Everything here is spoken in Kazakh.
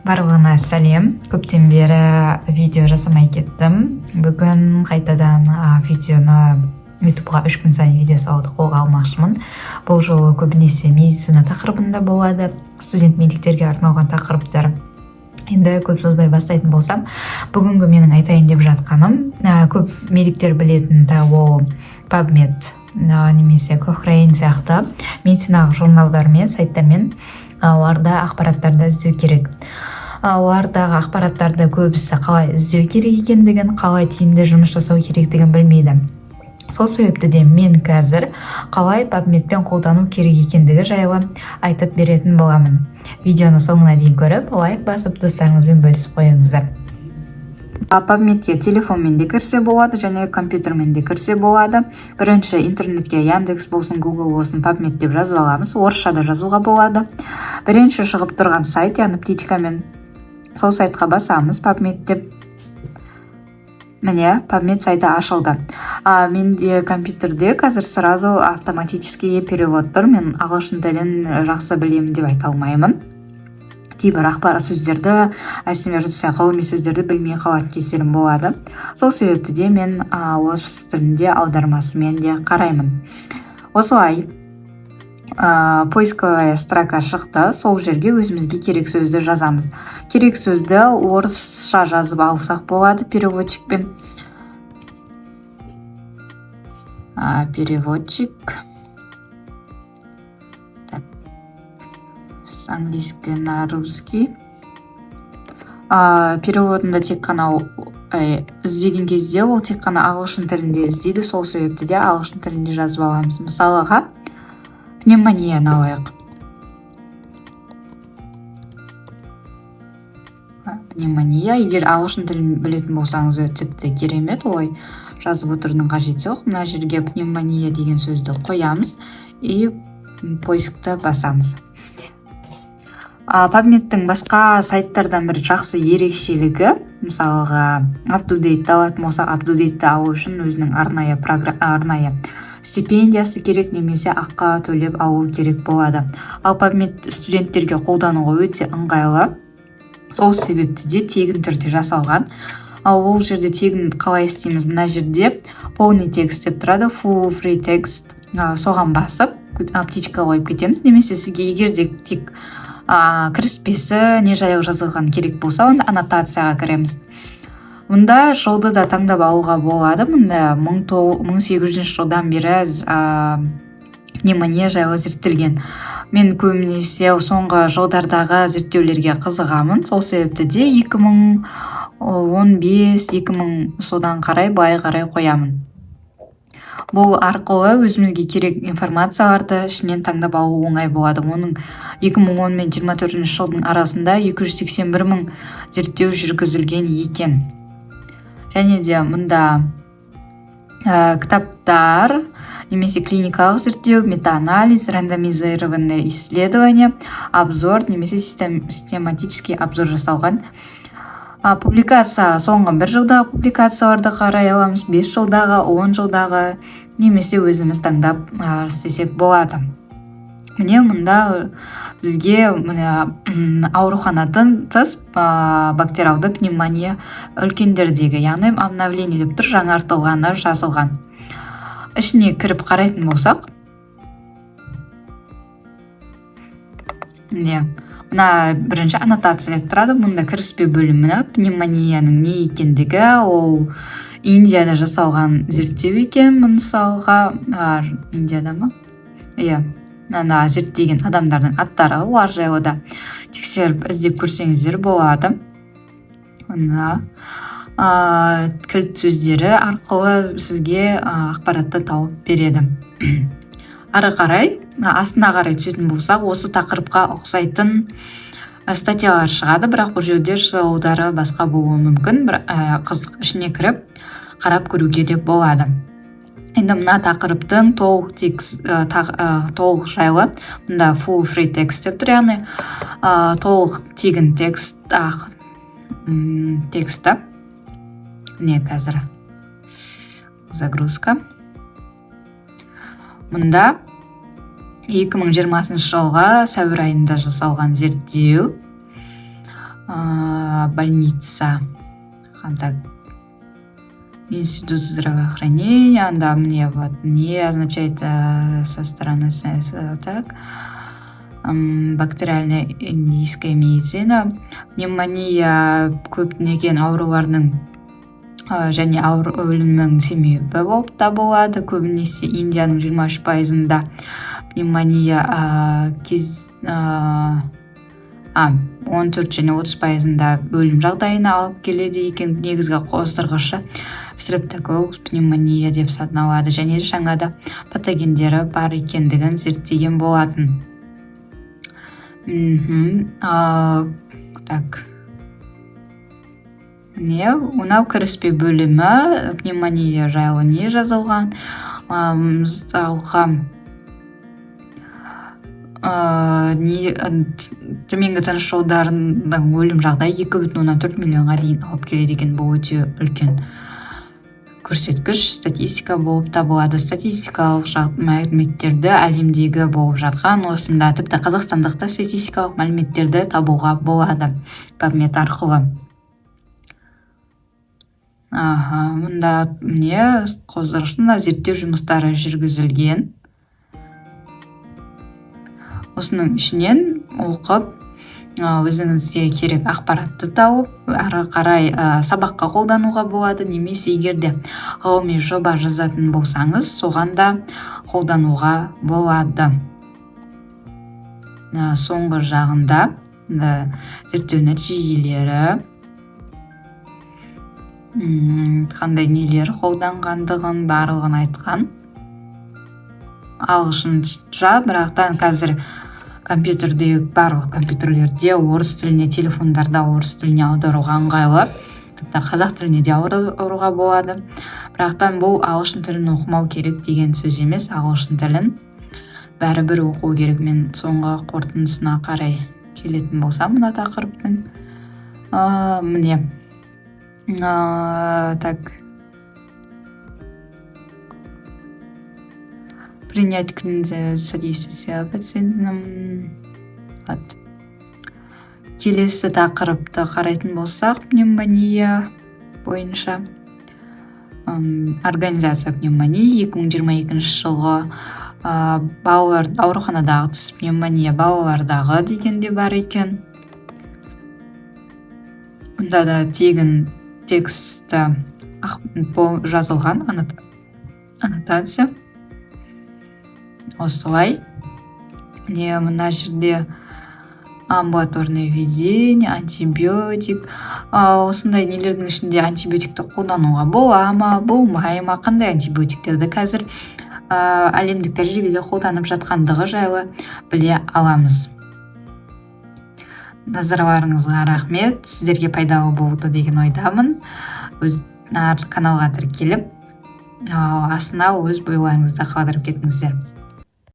Барлығына сәлем. Көптен бері видео жасамай кеттім. Бүгін қайтадан видеоны ютубқа 3 күн сайын видео салуды қолға алмақшымын. Бұл жолы көбінесе медицина тақырыбында болады. Студент медиктерге арналған тақырыптар. Енді көп созбай бастайтын болсам, бүгінгі менің айтайын деп жатқаным, көп медиктер білетін ол PubMed немесе Cochrane сияқты медициналық журналдар мен сайттармен оларда ақпараттарды іздеу керек. Олардағы ақпараттарды көбісі қалай іздеу керек екендігін, қалай тиімді жұмыс жасау керектігін білмейді. Сол себепті де мен қазір қалай PubMedпен қолдану керек екендігі жайлы айтып беретін боламын. Видеоны соңына дейін көріп, лайк басып, достарыңызбен бөлісіп қойыңыздар. PubMedке телефонмен де кірсе болады, және компьютермен де кірсе болады. Бірінші интернетке Яндекс болсын, Google болсын, PubMed деп жазып аламыз. Орысшада жазуға болады. Бірінші шығып тұрған сайт, яғни птичкамен сол сайтқа басамыз, PubMed деп. Міне, PubMed сайты ашылды. Менде компьютерде қазір сразу автоматический перевод тұр. Мен ағылшын тілін жақсы білемін деп айта алмаймын. Кейбір ақпарат сөздерді, ғылыми сөздерді білмей қалатын кездерім болады. Сол себепті де мен орыс тілінде аудармасымен де қараймын. Осылай поисковая строка шықты, сол жерге өзімізге керек сөзді жазамыз. Керек сөзді орысша жазып алсақ болады переводчикпен. Переводчик. С английского на русский. Переводында тек қана іздеген кезде ол тек қана ағылшын тілінде іздейді, сол себепті де ағылшын тілінде жазып аламыз. Мысалыға пневмонияны алайық. Пневмония, егер ағылшын тілін білетін болсаңыз, тіпті керемет, олай жазып отырудың қажеті жоқ. Мына жерге пневмония деген сөзді қоямыз и поискті басамыз. PubMedтің басқа сайттардан бір жақсы ерекшелігі, мысалға UpToDate алатын болса, UpToDate'ті алу үшін өзінің арнайы стипендиясы керек, немесе аққа төлеп алу керек болады. Ал PubMed студенттерге қолдануға өте ыңғайлы. Сол себепті де тегін түрде жасалған. Ал ол жерде тегін қалай істейміз? Мына жерде полный текст деп тұрады, full free text. Соған басып, птичка қойып кетеміз. Немесе сізге егер де тек кіріспесі не жайлы жазылған керек болса, онда аннотацияға кіреміз. Мұнда жылды да таңдап алуға болады. Мұнда 1800 жылдан бері пневмония жайлы зерттелген. Мен көбінесе соңғы жылдардағы зерттеулерге қызығамын. Сол себепті де 2015-2000 содан қарай былай қарай қоямын. Бұл арқылы өзімізге керек информацияларды ішінен таңдап алу оңай болады. Оның 2010 мен 24 жылдың арасында 281 мың зерттеу жүргізілген екен. Және де мұнда кітаптар, немесе клиникалық зерттеу, метаанализ, рандомизированное исследование, обзор, немесе систематический обзор жасалған. Публикация, соңғы 1 жылдағы публикацияларды қарай аламыз, 5 жылдағы, 10 жылдағы, немесе өзіміз таңдап істесек болады. Міне мұнда бізге ауруханадан тыс бактериалды пневмония үлкендердегі, яғни обновление деп тұр, жаңартылғаны жазылған. Ішіне кіріп қарайтын болсақ, мына бірінші аннотация деп тұрады. Мұнда кіріспе бөлімі пневмонияның не екендігі, ол Индияда жасалған зерттеу екен. Мысалға, Индияда ма? Зерттеген адамдардың аттары, олар жайлы да тексеріп іздеп көрсеңіздер болады. Кілт сөздері арқылы сізге ақпаратты тауып береді. Ары қарай, астына қарай түсетін болсақ, осы тақырыпқа ұқсайтын статьялар шығады, бірақ бұл жерде жазылудары басқа болуы мүмкін. Қызық, ішіне кіріп қарап көруге де болады. Енді мына тақырыптың толық жайлы, мұнда full free text деп тұр, яғни толық тегін тексті. Не қазір загрузка. Мұнда 2020 жылға сәуір айында жасалған зерттеу. больница, так, институт здравоохранения, анда мне вот не означает со стороны так, бактериальная индийская медицина, пневмония көптеген аурулардың және өлімнің себебі болып табылады. Көбінесе Индияның 23%-ында пневмония 14 және 30%-ында өлім жағдайына алып келеді екен. Негізгі қоздырғышы стрептококк пневмония деп саналады, және жаңада патогендері бар екендігін зерттеген болатын. Так. Мынау кіріспе бөлімі пневмония жайлы не жазылған? Мысалға төменгі тыныс жолдарының өлім жағдайы 2,4 миллионға дейін алып келеді екен. Бұл өте үлкен көрсеткіш, статистика болып табылады. Статистикалық мәліметтерді әлемдегі болып жатқан осында, тіпті қазақстандықта статистикалық мәліметтерді табуға болады PubMed арқылы. Мұнда міне қоздырғышында зерттеу жұмыстары жүргізілген. Осының ішінен оқып, өзіңізге керек ақпаратты тауып, ары қарай сабаққа қолдануға болады, немесе егерде ғылыми жоба жазатын болсаңыз, соған да қолдануға болады. Соңғы жағында зерттеу нәтижелері, қандай нелер қолданғандығын барлығын айтқан. Ағылшынша, бірақтан қазір барлық компьютерлерде орыс тіліне, телефондарда орыс тіліне аударуға ыңғайлы, тіпті қазақ тіліне де аударуға болады. Бірақтан бұл ағылшын тілін оқымау керек деген сөз емес. Ағылшын тілін бәрібір оқу керек. Мен соңғы қорытындысына қарай келетін болсам мына тақырыптың. Міне. Так. Принять содействие пациентам. Келесі тақырыпты қарайтын болсақ, пневмония бойынша. Организация пневмония 2022 жылғы балалар ауруханадағы тіс пневмония балалардағы дегенде бар екен. Бұнда да тегін тексті жазылған аннотация. Осылай. Мына жерде амбулаторное введение, антибиотик. Осындай нелердің ішінде антибиотикті қолдануға бола ма, болмай ма, қандай антибиотиктерді қазір әлемдік тәжірибеде қолданып жатқандығы жайлы біле аламыз. Назарларыңызға рахмет. Сіздерге пайдалы болды деген ойдамын. Өз каналға тіркеліп, астына өз ойларыңызды қалдырып кетіңіздер.